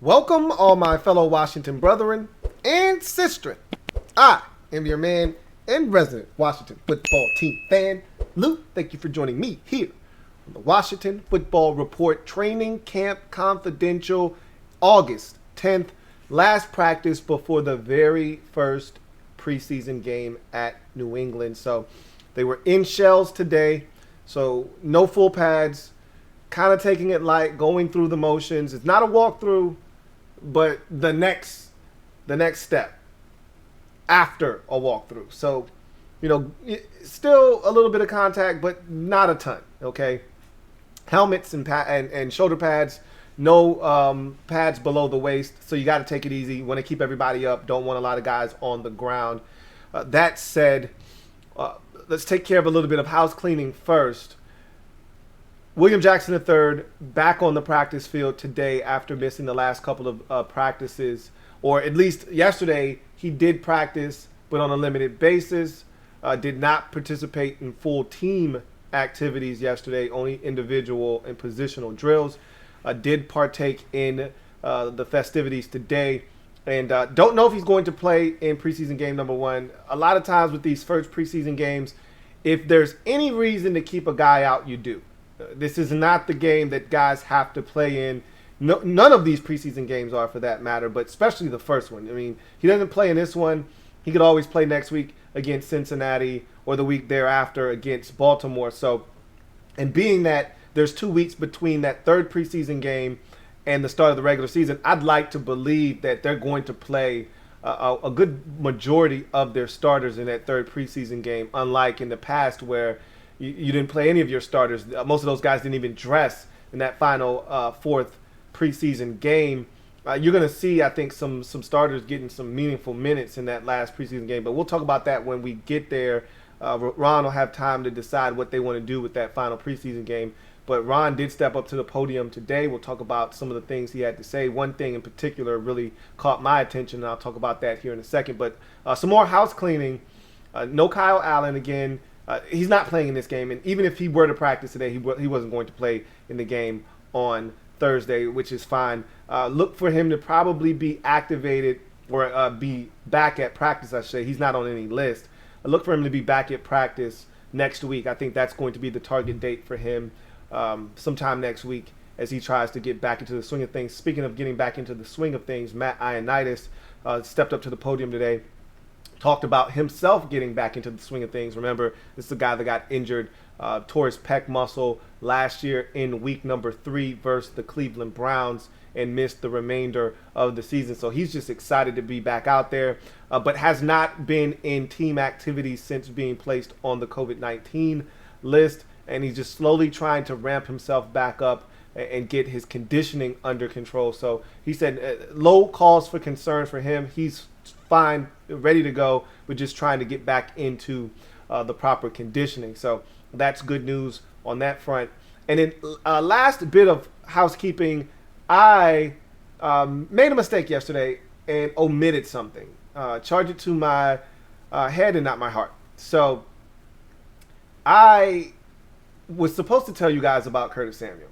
Welcome, all my fellow Washington brethren and sistren. I am your man and resident Washington football team fan, Lou. Thank you for joining me here on the Washington Football Report Training Camp Confidential, August 10th, last practice before the very first preseason game at New England. So they were in shells today, so no full pads, kind of taking it light, going through the motions. It's not a walkthrough, but the next step after a walkthrough. So, still a little bit of contact, but not a ton, okay? Helmets and shoulder pads, no pads below the waist, so you got to take it easy. Want to keep everybody up, don't want a lot of guys on the ground. That said, let's take care of a little bit of house cleaning first. William Jackson III back on the practice field today after missing the last couple of practices, or at least yesterday he did practice, but on a limited basis. Did not participate in full team activities yesterday, only individual and positional drills. Did partake in the festivities today, and don't know if he's going to play in preseason game number 1. A lot of times with these first preseason games, if there's any reason to keep a guy out, you do. This is not the game that guys have to play in. No, none of these preseason games are, for that matter, but especially the first one. I mean, he doesn't play in this one. He could always play next week against Cincinnati or the week thereafter against Baltimore. So, and being that there's 2 weeks between that third preseason game and the start of the regular season, I'd like to believe that they're going to play a good majority of their starters in that third preseason game, unlike in the past where you didn't play any of your starters. Most of those guys didn't even dress in that final fourth preseason game. You're going to see, I think, some starters getting some meaningful minutes in that last preseason game. But we'll talk about that when we get there. Ron will have time to decide what they want to do with that final preseason game. But Ron did step up to the podium today. We'll talk about some of the things he had to say. One thing in particular really caught my attention, and I'll talk about that here in a second. But some more house cleaning. No Kyle Allen again. He's not playing in this game, and even if he were to practice today, he wasn't going to play in the game on Thursday, which is fine. Look for him to probably be activated or be back at practice, I should say. He's not on any list. Look for him to be back at practice next week. I think that's going to be the target date for him sometime next week as he tries to get back into the swing of things. Speaking of getting back into the swing of things, Matt Ioannidis stepped up to the podium today. Talked about himself getting back into the swing of things. Remember, this is the guy that got injured, tore his pec muscle last year in week number 3 versus the Cleveland Browns and missed the remainder of the season. So he's just excited to be back out there, but has not been in team activities since being placed on the COVID-19 list. And he's just slowly trying to ramp himself back up and get his conditioning under control. So he said low cause for concern for him. He's fine, ready to go. We're just trying to get back into the proper conditioning. So that's good news on that front. And then last bit of housekeeping, I made a mistake yesterday and omitted something. Charge it to my head and not my heart. So I was supposed to tell you guys about Curtis Samuel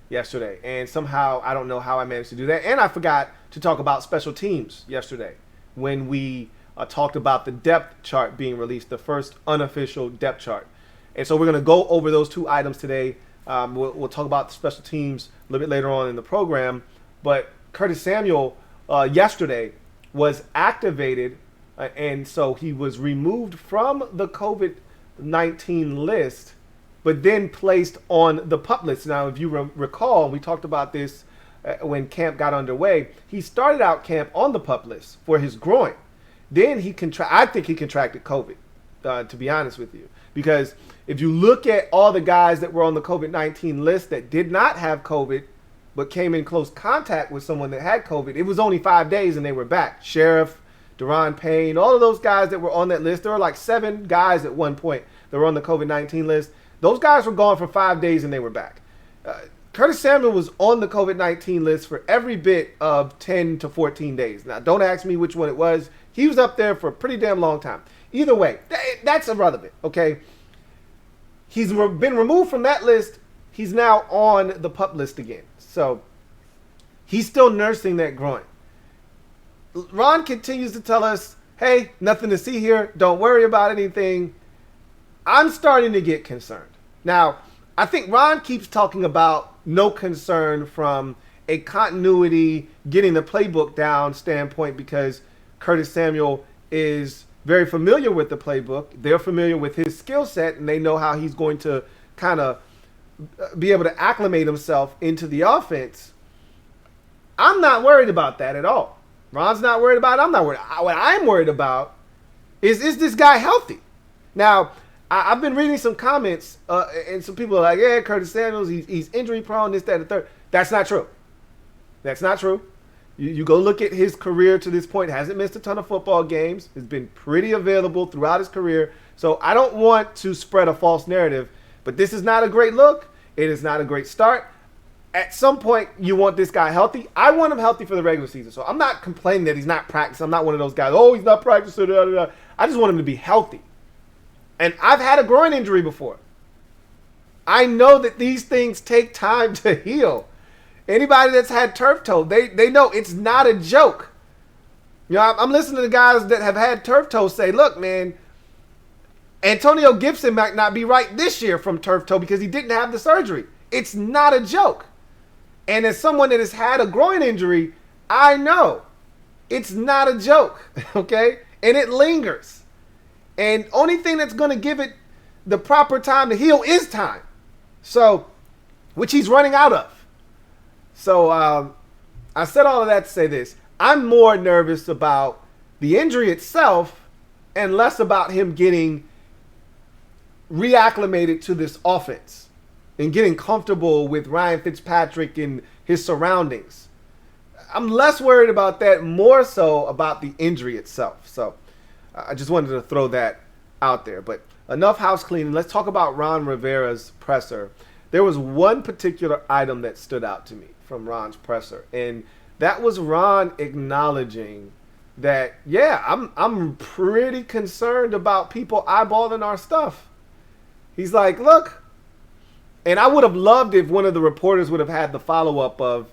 yesterday, and somehow I don't know how I managed to do that. And I forgot to talk about special teams yesterday when we talked about the depth chart being released, the first unofficial depth chart. And so we're going to go over those 2 items today. We'll talk about the special teams a little bit later on in the program. But Curtis Samuel yesterday was activated, and so he was removed from the COVID-19 list, but then placed on the PUP list. Now, if you recall, we talked about this when camp got underway. He started out camp on the PUP list for his groin. Then I think he contracted COVID, to be honest with you. Because if you look at all the guys that were on the COVID-19 list that did not have COVID, but came in close contact with someone that had COVID, it was only 5 days and they were back. Sheriff, Deron Payne, all of those guys that were on that list, there were like 7 guys at one point that were on the COVID-19 list. Those guys were gone for 5 days and they were back. Curtis Samuel was on the COVID-19 list for every bit of 10 to 14 days. Now, don't ask me which one it was. He was up there for a pretty damn long time. Either way, that's irrelevant, okay? He's been removed from that list. He's now on the PUP list again. So He's still nursing that groin. Ron continues to tell us, hey, nothing to see here. Don't worry about anything. I'm starting to get concerned. Now, I think Ron keeps talking about no concern from a continuity, getting the playbook down standpoint because Curtis Samuel is very familiar with the playbook. They're familiar with his skill set, and they know how he's going to kind of be able to acclimate himself into the offense. I'm not worried about that at all. Ron's not worried about it. I'm not worried. What I'm worried about is this guy healthy? Now, I've been reading some comments, and some people are like, yeah, Curtis Samuels, he's injury prone, this, that, and the third. That's not true. That's not true. You go look at his career to this point. Hasn't missed a ton of football games. Has been pretty available throughout his career. So I don't want to spread a false narrative, but this is not a great look. It is not a great start. At some point, you want this guy healthy. I want him healthy for the regular season. So I'm not complaining that he's not practicing. I'm not one of those guys, oh, he's not practicing. Da, da, da. I just want him to be healthy. And I've had a groin injury before. I know that these things take time to heal. Anybody that's had turf toe, they know it's not a joke. You know, I'm listening to guys that have had turf toe say, look, man, Antonio Gibson might not be right this year from turf toe because he didn't have the surgery. It's not a joke. And as someone that has had a groin injury, I know it's not a joke, okay? And it lingers. And only thing that's going to give it the proper time to heal is time. So, which he's running out of. So, I said all of that to say this. I'm more nervous about the injury itself and less about him getting reacclimated to this offense and getting comfortable with Ryan Fitzpatrick and his surroundings. I'm less worried about that, more so about the injury itself. So I just wanted to throw that out there. But enough house cleaning. Let's talk about Ron Rivera's presser. There was one particular item that stood out to me from Ron's presser, and that was Ron acknowledging that, yeah, I'm pretty concerned about people eyeballing our stuff. He's like, look, and I would have loved if one of the reporters would have had the follow-up of,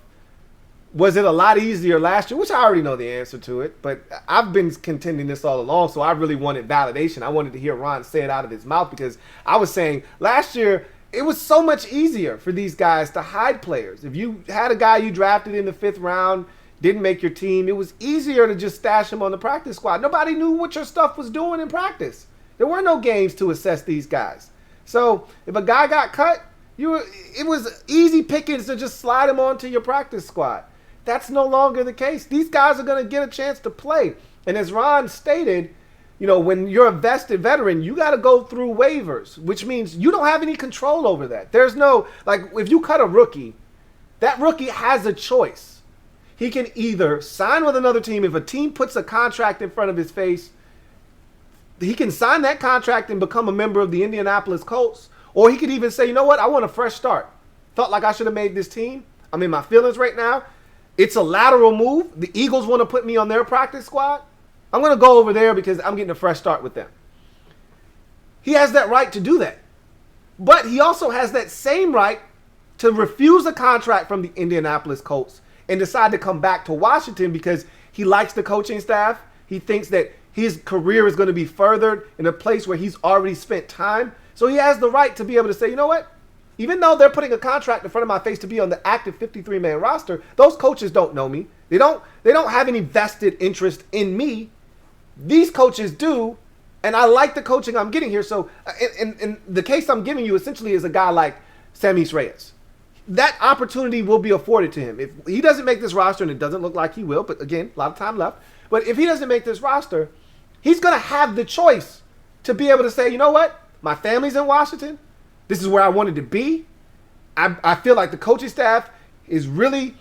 was it a lot easier last year? Which I already know the answer to it, but I've been contending this all along, so I really wanted validation. I wanted to hear Ron say it out of his mouth because I was saying last year it was so much easier for these guys to hide players. If you had a guy you drafted in the 5th round, didn't make your team, it was easier to just stash him on the practice squad. Nobody knew what your stuff was doing in practice. There were no games to assess these guys. So if a guy got cut, it was easy pickings to just slide him onto your practice squad. That's no longer the case. These guys are going to get a chance to play. And as Ron stated, you know, when you're a vested veteran, you got to go through waivers, which means you don't have any control over that. There's no, like, if you cut a rookie, that rookie has a choice. He can either sign with another team. If a team puts a contract in front of his face, he can sign that contract and become a member of the Indianapolis Colts. Or he could even say, you know what, I want a fresh start. Felt like I should have made this team. I'm in my feelings right now. It's a lateral move. The Eagles want to put me on their practice squad. I'm going to go over there because I'm getting a fresh start with them. He has that right to do that. But he also has that same right to refuse a contract from the Indianapolis Colts and decide to come back to Washington because he likes the coaching staff. He thinks that his career is going to be furthered in a place where he's already spent time. So he has the right to be able to say, you know what? Even though they're putting a contract in front of my face to be on the active 53-man roster, those coaches don't know me. They don't have any vested interest in me. These coaches do, and I like the coaching I'm getting here. So in the case I'm giving you essentially is a guy like Sammy Reyes. That opportunity will be afforded to him. If he doesn't make this roster, and it doesn't look like he will, but again, a lot of time left. But if he doesn't make this roster, he's going to have the choice to be able to say, you know what? My family's in Washington. This is where I wanted to be. I feel like the coaching staff is really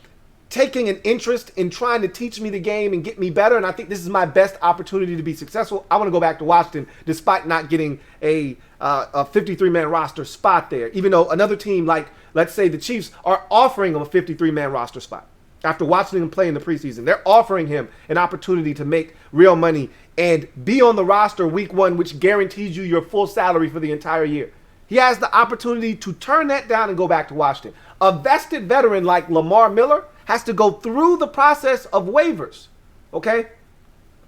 taking an interest in trying to teach me the game and get me better. And I think this is my best opportunity to be successful. I want to go back to Washington despite not getting a 53-man roster spot there. Even though another team like, let's say the Chiefs, are offering him a 53-man roster spot. After watching him play in the preseason, they're offering him an opportunity to make real money and be on the roster week 1, which guarantees you your full salary for the entire year. He has the opportunity to turn that down and go back to Washington. A vested veteran like Lamar Miller has to go through the process of waivers. Okay?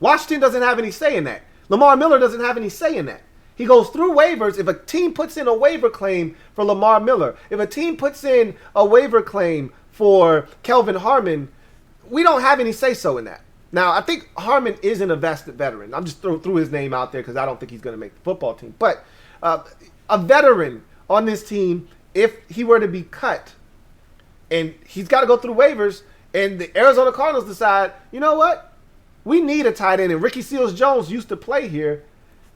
Washington doesn't have any say in that. Lamar Miller doesn't have any say in that. He goes through waivers. If a team puts in a waiver claim for Lamar Miller, if a team puts in a waiver claim for Kelvin Harmon, we don't have any say-so in that. Now, I think Harmon isn't a vested veteran. I'm just threw his name out there because I don't think he's going to make the football team. But a veteran on this team, if he were to be cut, and he's got to go through waivers, and the Arizona Cardinals decide, you know what? We need a tight end, and Ricky Seals-Jones used to play here.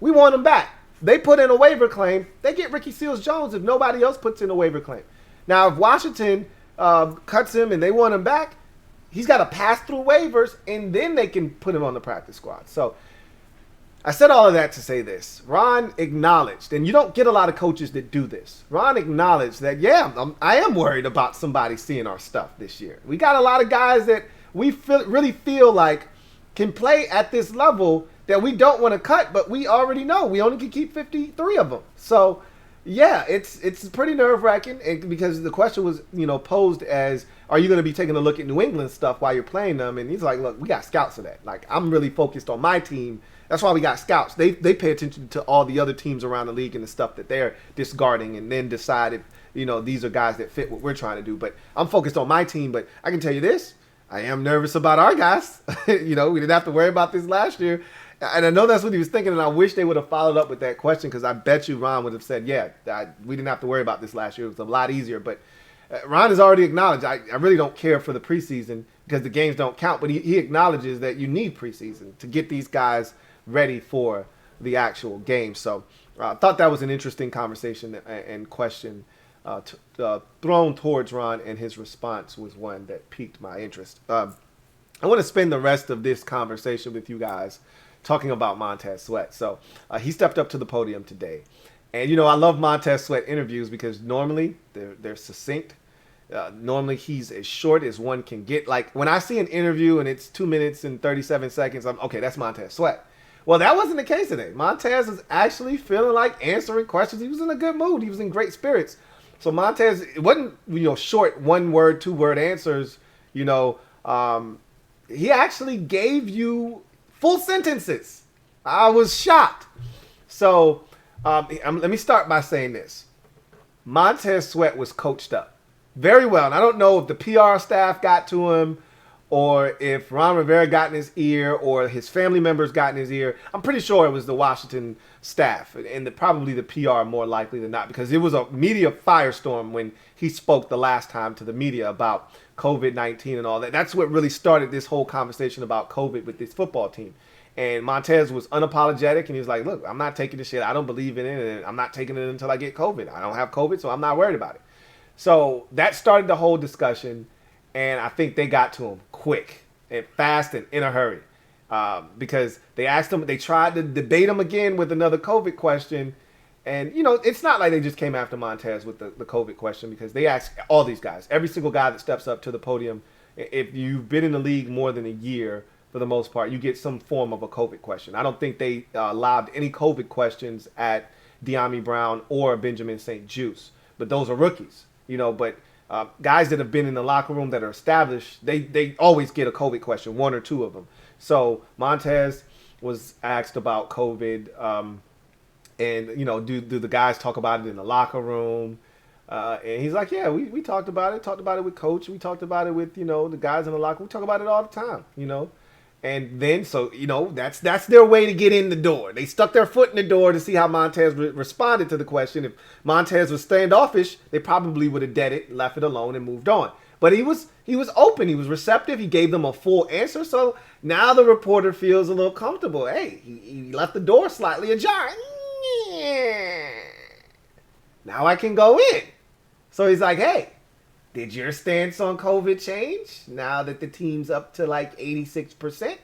We want him back. They put in a waiver claim. They get Ricky Seals-Jones if nobody else puts in a waiver claim. Now, if Washington cuts him and they want him back, he's got to pass through waivers, and then they can put him on the practice squad. So I said all of that to say this. Ron acknowledged, and you don't get a lot of coaches that do this. Ron acknowledged that, I am worried about somebody seeing our stuff this year. We got a lot of guys that we really feel like can play at this level that we don't want to cut, but we already know we only can keep 53 of them. So, yeah, it's pretty nerve-wracking because the question was, posed as, are you going to be taking a look at New England stuff while you're playing them? And he's like, look, we got scouts for that. Like, I'm really focused on my team. That's why we got scouts. They pay attention to all the other teams around the league and the stuff that they're discarding and then decide if, these are guys that fit what we're trying to do. But I'm focused on my team. But I can tell you this, I am nervous about our guys. We didn't have to worry about this last year. And I know that's what he was thinking, and I wish they would have followed up with that question because I bet you Ron would have said, we didn't have to worry about this last year. It was a lot easier. But Ron has already acknowledged, I really don't care for the preseason because the games don't count, but he acknowledges that you need preseason to get these guys ready for the actual game. So I thought that was an interesting conversation and question thrown towards Ron, and his response was one that piqued my interest. I want to spend the rest of this conversation with you guys talking about Montaez Sweat. So he stepped up to the podium today. And, I love Montaez Sweat interviews because normally they're succinct. Normally he's as short as one can get. Like when I see an interview and it's 2 minutes and 37 seconds, I'm okay, that's Montaez Sweat. Well, that wasn't the case today. Montaez was actually feeling like answering questions. He was in a good mood. He was in great spirits. So Montaez, it wasn't, short 1 word, 2 word answers. He actually gave you full sentences. I was shocked. So let me start by saying this. Montaez Sweat was coached up very well. And I don't know if the PR staff got to him or if Ron Rivera got in his ear or his family members got in his ear. I'm pretty sure it was the Washington staff and probably the PR more likely than not, because it was a media firestorm when he spoke the last time to the media about COVID-19 and all that. That's what really started this whole conversation about COVID with this football team. And Montaez was unapologetic, and he was like, look, I'm not taking this shit. I don't believe in it, and I'm not taking it until I get COVID. I don't have COVID, so I'm not worried about it. So that started the whole discussion, and I think they got to him quick and fast and in a hurry because they asked him, they tried to debate him again with another COVID question. And, it's not like they just came after Montaez with the COVID question, because they asked all these guys, every single guy that steps up to the podium. If you've been in the league more than a year, for the most part, you get some form of a COVID question. I don't think they lobbed any COVID questions at De'Ami Brown or Benjamin St-Juste, but those are rookies, but guys that have been in the locker room that are established, they always get a COVID question, 1 or 2 of them. So Montaez was asked about COVID, and, do the guys talk about it in the locker room? And he's like, yeah, we talked about it with coach. We talked about it with, the guys in the locker room. We talk about it all the time, And then, so, that's their way to get in the door. They stuck their foot in the door to see how Montaez responded to the question. If Montaez was standoffish, they probably would have dead it, left it alone, and moved on. But he was open. He was receptive. He gave them a full answer. So now the reporter feels a little comfortable. Hey, he left the door slightly ajar. Now I can go in. So he's like, hey, did your stance on COVID change now that the team's up to like 86%?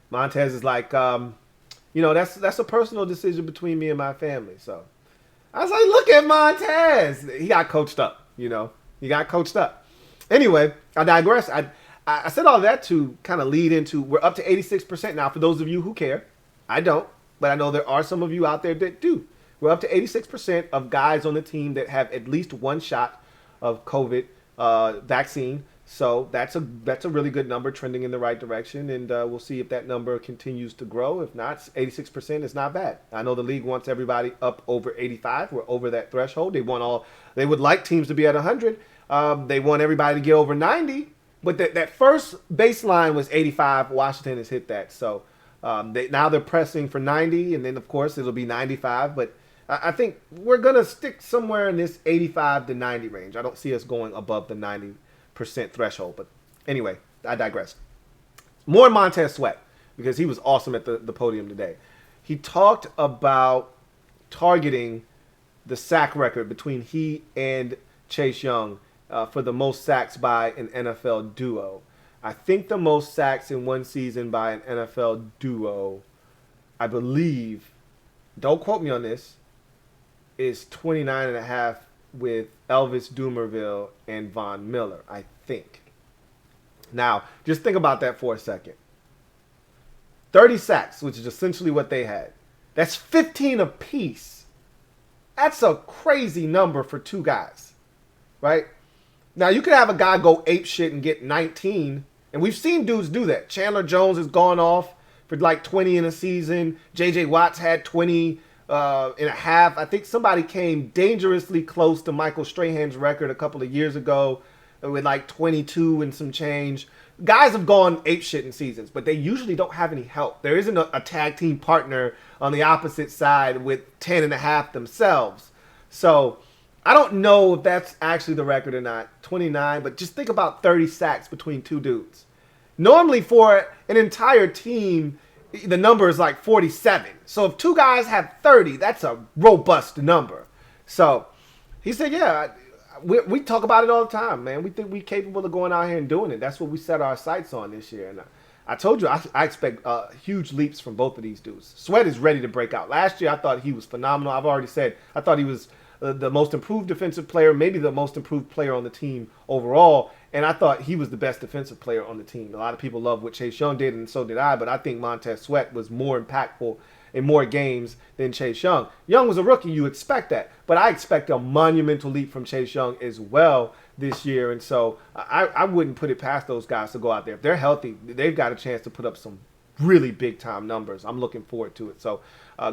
Montaez is like, that's a personal decision between me and my family. So I was like, look at Montaez. He got coached up, He got coached up. Anyway, I digress. I said all that to kind of lead into, we're up to 86% now. For those of you who care, I don't, but I know there are some of you out there that do. We're up to 86% of guys on the team that have at least 1 shot of COVID vaccine So that's a really good number, trending in the right direction, and we'll see if that number continues to grow. If not, 86% is not bad. I know the league wants everybody up over 85. We're over that threshold. They would like teams to be at 100. They want everybody to get over 90. But that first baseline was 85. Washington has hit that. So now they're pressing for 90, and then, of course, it'll be 95. But I think we're going to stick somewhere in this 85 to 90 range. I don't see us going above the 90% threshold. But anyway, I digress. More Montaez Sweat, because he was awesome at the podium today. He talked about targeting the sack record between he and Chase Young for the most sacks by an NFL duo. I think the most sacks in one season by an NFL duo, I believe, don't quote me on this, is 29.5 with Elvis Dumervil and Von Miller, I think. Now, just think about that for a second. 30 sacks, which is essentially what they had. That's 15 apiece. That's a crazy number for two guys, right? Now, you could have a guy go ape shit and get 19, and we've seen dudes do that. Chandler Jones has gone off for like 20 in a season. J.J. Watts had 20 and a half. I think somebody came dangerously close to Michael Strahan's record a couple of years ago with like 22 and some change. Guys have gone ape shit in seasons, but they usually don't have any help. There isn't a tag team partner on the opposite side with 10 and a half themselves. So I don't know if that's actually the record or not, 29, but just think about 30 sacks between two dudes. Normally for an entire team, the number is like 47. So if two guys have 30, that's a robust number. So he said, yeah, we talk about it all the time, man. We think we're capable of going out here and doing it. That's what we set our sights on this year. And I told you, I expect huge leaps from both of these dudes. Sweat is ready to break out. Last year, I thought he was phenomenal. I've already said I thought he was the most improved defensive player, maybe the most improved player on the team overall. And I thought he was the best defensive player on the team. A lot of people love what Chase Young did, and so did I. But I think Montaez Sweat was more impactful in more games than Chase Young. Young was a rookie. You expect that. But I expect a monumental leap from Chase Young as well this year. And so I wouldn't put it past those guys to go out there. If they're healthy, they've got a chance to put up some really big-time numbers. I'm looking forward to it. So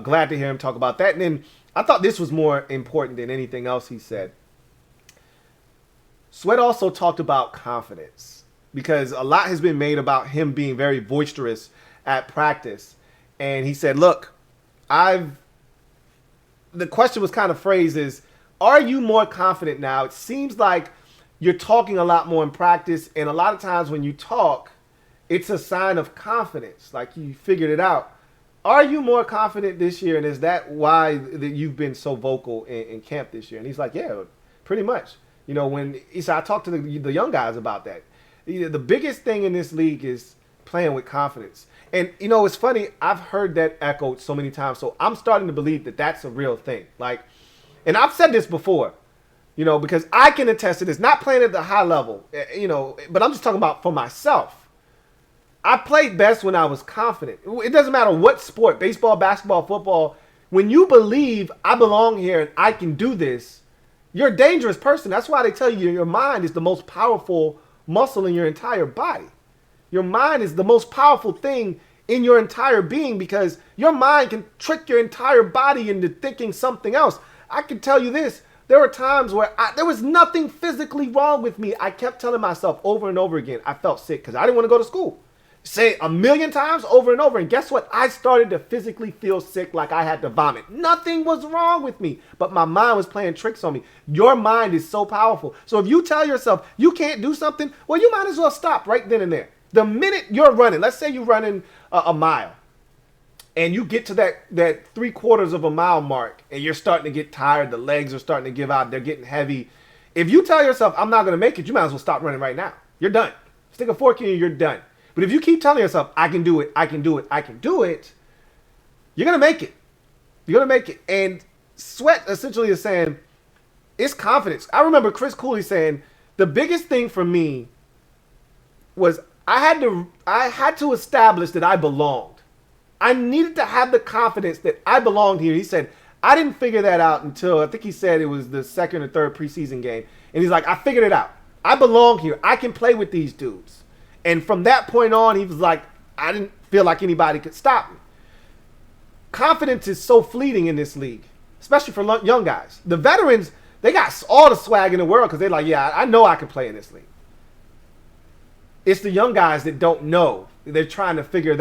glad to hear him talk about that. And then I thought this was more important than anything else he said. Sweat also talked about confidence, because a lot has been made about him being very boisterous at practice. And he said, look, the question was kind of phrased as, are you more confident now? It seems like you're talking a lot more in practice, and a lot of times when you talk, it's a sign of confidence, like you figured it out. Are you more confident this year, and is that why that you've been so vocal in camp this year? And he's like, yeah, pretty much. You know, when he said, I talked to the young guys about that. The biggest thing in this league is playing with confidence. And, you know, it's funny. I've heard that echoed so many times. So I'm starting to believe that that's a real thing. Like, and I've said this before, you know, because I can attest to this, not playing at the high level, you know, but I'm just talking about for myself. I played best when I was confident. It doesn't matter what sport, baseball, basketball, football. When you believe I belong here and I can do this, you're a dangerous person. That's why they tell you your mind is the most powerful muscle in your entire body. Your mind is the most powerful thing in your entire being, because your mind can trick your entire body into thinking something else. I can tell you this. There were times where there was nothing physically wrong with me. I kept telling myself over and over again I felt sick because I didn't want to go to school. Say it a million times over and over. And guess what? I started to physically feel sick, like I had to vomit. Nothing was wrong with me, but my mind was playing tricks on me. Your mind is so powerful. So if you tell yourself you can't do something, well, you might as well stop right then and there. The minute you're running, let's say you're running a mile, and you get to that 3/4 of a mile mark, and you're starting to get tired, the legs are starting to give out, they're getting heavy. If you tell yourself, I'm not going to make it, you might as well stop running right now. You're done. Stick a fork in you, you're done. But if you keep telling yourself, I can do it, I can do it, I can do it, you're going to make it. You're going to make it. And Sweat essentially is saying, it's confidence. I remember Chris Cooley saying, the biggest thing for me was I had to establish that I belonged. I needed to have the confidence that I belonged here. He said, I didn't figure that out until, I think he said it was the second or third preseason game. And he's like, I figured it out. I belong here. I can play with these dudes. And from that point on, he was like, I didn't feel like anybody could stop me. Confidence is so fleeting in this league, especially for young guys. The veterans, they got all the swag in the world because they're like, yeah, I know I can play in this league. It's the young guys that don't know. They're trying to figure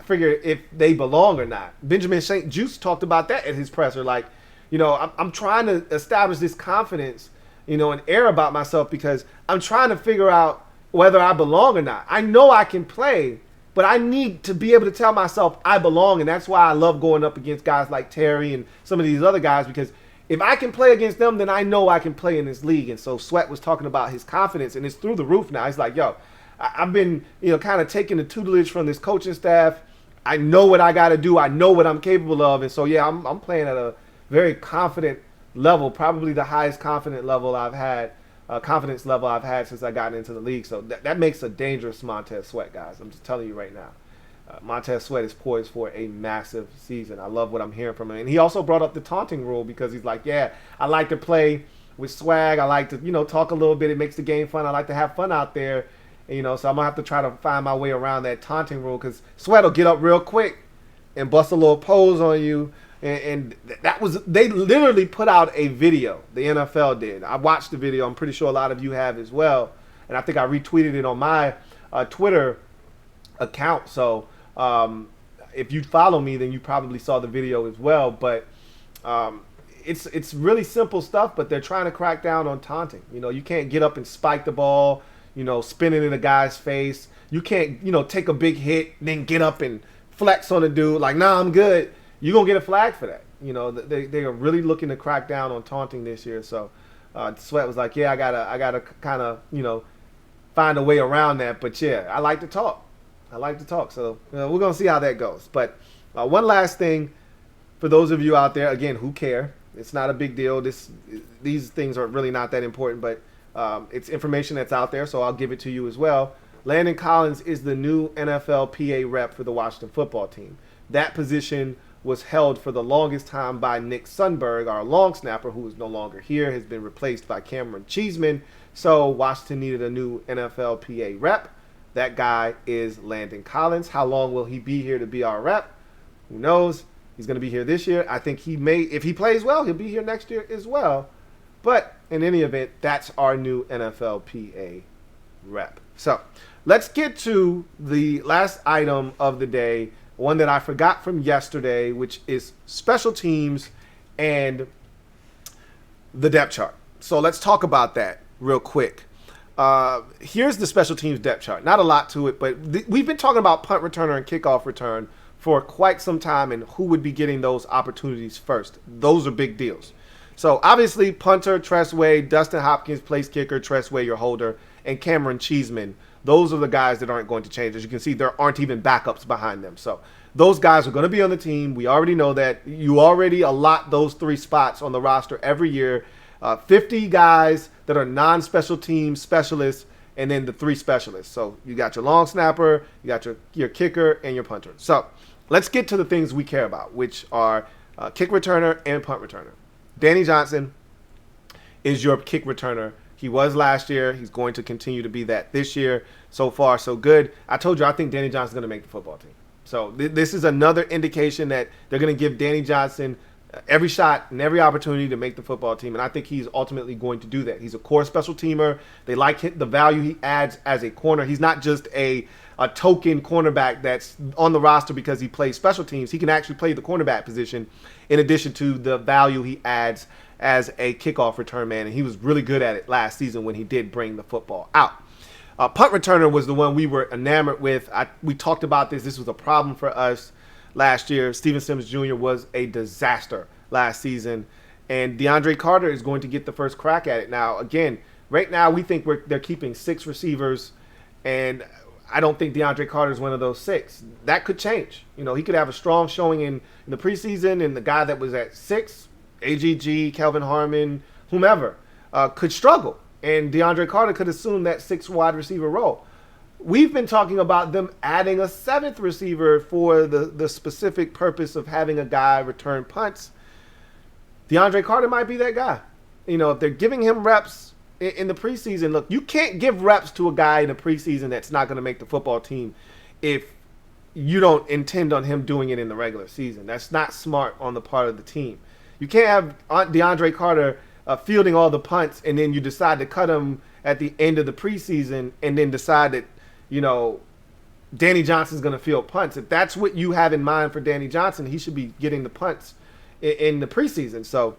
if they belong or not. Benjamin St. Juste talked about that at his presser. Like, I'm trying to establish this confidence, and air about myself because I'm trying to figure out whether I belong or not. I know I can play, but I need to be able to tell myself I belong, and that's why I love going up against guys like Terry and some of these other guys, because if I can play against them, then I know I can play in this league. And so Sweat was talking about his confidence, and it's through the roof now. He's like, yo, I've been, kind of taking the tutelage from this coaching staff. I know what I got to do. I know what I'm capable of. And so, yeah, I'm playing at a very confident level, probably the highest confidence level I've had since I got into the league. So that makes a dangerous Montaez Sweat, guys. I'm just telling you right now. Montaez Sweat is poised for a massive season. I love what I'm hearing from him. And he also brought up the taunting rule because he's like, yeah, I like to play with swag. I like to, talk a little bit. It makes the game fun. I like to have fun out there. And, so I'm going to have to try to find my way around that taunting rule because Sweat will get up real quick and bust a little pose on you. And they literally put out a video. The NFL did. I watched the video. I'm pretty sure a lot of you have as well. And I think I retweeted it on my Twitter account. So if you follow me, then you probably saw the video as well. But it's really simple stuff, but they're trying to crack down on taunting. You can't get up and spike the ball, spin it in a guy's face. You can't, take a big hit, then get up and flex on a dude like, nah, I'm good. You're going to get a flag for that. They are really looking to crack down on taunting this year. So Sweat was like, yeah, I gotta kind of, find a way around that. But, yeah, I like to talk. So we're going to see how that goes. But one last thing for those of you out there, again, who care? It's not a big deal. These things are really not that important, but it's information that's out there, so I'll give it to you as well. Landon Collins is the new NFL PA rep for the Washington football team. That position was held for the longest time by Nick Sundberg, our long snapper, who is no longer here, has been replaced by Cameron Cheeseman. So Washington needed a new NFL PA rep. That guy is Landon Collins. How long will he be here to be our rep? Who knows? He's going to be here this year. I think if he plays well, he'll be here next year as well. But in any event, that's our new NFL PA rep. So let's get to the last item of the day, one that I forgot from yesterday, which is special teams and the depth chart. So let's talk about that real quick. Here's the special teams depth chart. Not a lot to it, but we've been talking about punt returner and kickoff return for quite some time and who would be getting those opportunities first. Those are big deals. So obviously punter, Tressway, Dustin Hopkins, place kicker, Tressway, your holder, and Cameron Cheeseman. Those are the guys that aren't going to change. As you can see, there aren't even backups behind them. So those guys are going to be on the team. We already know that. You already allot those 3 spots on the roster every year. 50 guys that are non-special team specialists, and then the 3 specialists. So you got your long snapper, you got your kicker, and your punter. So let's get to the things we care about, which are kick returner and punt returner. Danny Johnson is your kick returner. He was last year. He's going to continue to be that this year. So far, so good. I told you I think Danny Johnson's going to make the football team. So this is another indication that they're going to give Danny Johnson every shot and every opportunity to make the football team, and I think he's ultimately going to do that. He's a core special teamer. They like the value he adds as a corner. He's not just a token cornerback that's on the roster because he plays special teams. He can actually play the cornerback position in addition to the value he adds as a kickoff return man, and he was really good at it last season when he did bring the football out. Punt returner was the one we were enamored with. We talked about this. This was a problem for us last year. Steven Sims Jr. was a disaster last season, and DeAndre Carter is going to get the first crack at it. Now, again, right now we think they're keeping 6 receivers, and I don't think DeAndre Carter is one of those 6. That could change. He could have a strong showing in the preseason, and the guy that was at 6, AGG, Kelvin Harmon, whomever, could struggle, and DeAndre Carter could assume that 6 wide receiver role. We've been talking about them adding a 7th receiver for the specific purpose of having a guy return punts. DeAndre Carter might be that guy. If they're giving him reps in the preseason, look, you can't give reps to a guy in the preseason that's not going to make the football team if you don't intend on him doing it in the regular season. That's not smart on the part of the team. You can't have DeAndre Carter fielding all the punts and then you decide to cut him at the end of the preseason and then decide that, you know, Danny Johnson's going to field punts. If that's what you have in mind for Danny Johnson, he should be getting the punts in the preseason. So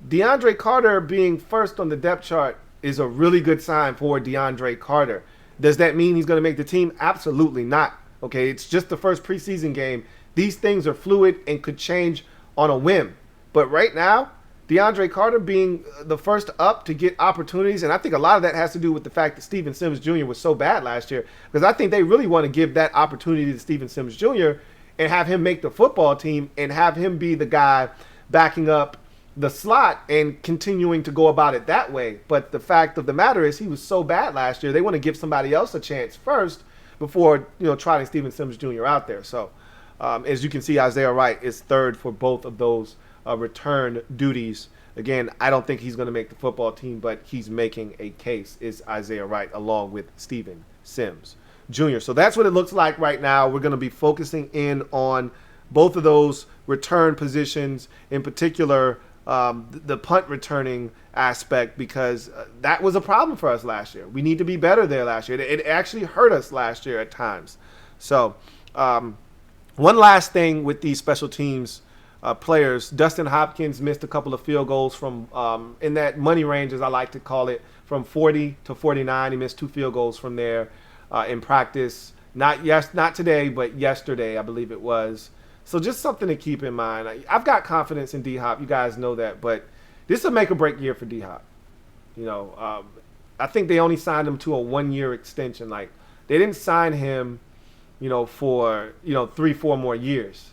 DeAndre Carter being first on the depth chart is a really good sign for DeAndre Carter. Does that mean he's going to make the team? Absolutely not. Okay, it's just the first preseason game. These things are fluid and could change on a whim. But right now, DeAndre Carter being the first up to get opportunities, and I think a lot of that has to do with the fact that Steven Sims Jr. was so bad last year, because I think they really want to give that opportunity to Steven Sims Jr. and have him make the football team and have him be the guy backing up the slot and continuing to go about it that way. But the fact of the matter is he was so bad last year, they want to give somebody else a chance first before, you know, trotting Steven Sims Jr. out there. So as you can see, Isaiah Wright is third for both of those return duties. Again, I don't think he's going to make the football team, but he's making a case, is Isaiah Wright, along with Steven Sims Jr. So that's what it looks like right now. We're going to be focusing in on both of those return positions, in particular the punt returning aspect, because that was a problem for us last year. We need to be better there last year. It actually hurt us last year at times. So one last thing with these special teams players, Dustin Hopkins missed a couple of field goals from in that money range, as I like to call it, from 40 to 49. He missed 2 field goals from there in practice. Not today, but yesterday, I believe it was. So just something to keep in mind. I've got confidence in D-Hop. You guys know that. But this is a make-or-break year for D-Hop. You know, I think they only signed him to a 1-year extension. Like, they didn't sign him, you know, for, 3-4 more years.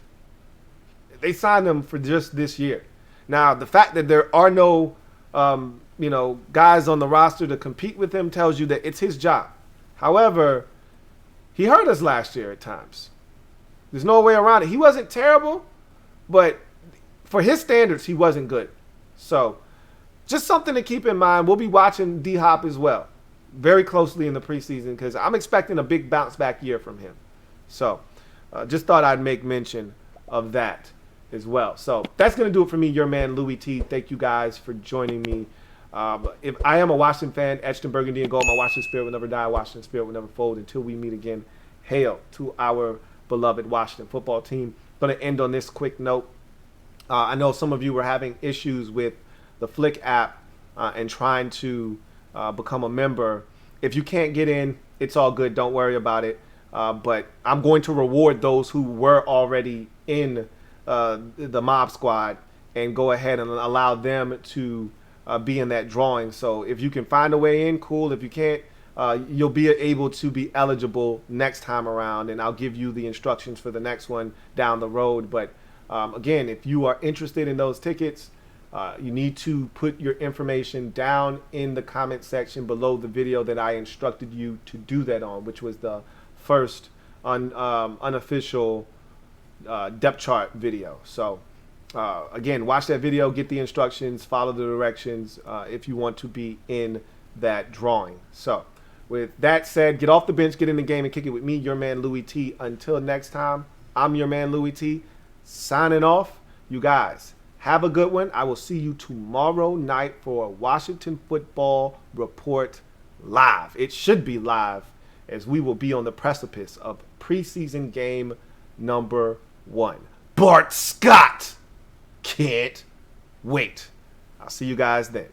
They signed him for just this year. Now, the fact that there are no, guys on the roster to compete with him tells you that it's his job. However, he hurt us last year at times. There's no way around it. He wasn't terrible, but for his standards, he wasn't good. So just something to keep in mind. We'll be watching D-Hop as well very closely in the preseason, because I'm expecting a big bounce back year from him. So just thought I'd make mention of that as well. So that's going to do it for me, your man Louie Tee. Thank you guys for joining me. If I am a Washington fan, etched in burgundy and gold, my Washington spirit will never die. Washington spirit will never fold. Until we meet again, hail to our beloved Washington football team. Going to end on this quick note. I know some of you were having issues with the Flick app and trying to become a member. If you can't get in, it's all good. Don't worry about it. But I'm going to reward those who were already in the mob squad and go ahead and allow them to be in that drawing. So if you can find a way in, cool. If you can't, you'll be able to be eligible next time around, and I'll give you the instructions for the next one down the road. But again, if you are interested in those tickets, you need to put your information down in the comment section below the video that I instructed you to do that on, which was the first unofficial depth chart video. So again, watch that video, get the instructions, follow the directions if you want to be in that drawing. So with that said, get off the bench, get in the game, and kick it with me, your man Louie Tee. Until next time, I'm your man Louie Tee, signing off. You guys have a good one. I will see you tomorrow night for a Washington Football Report live. It should be live, as we will be on the precipice of preseason game number 1. Bart Scott can't wait. I'll see you guys then.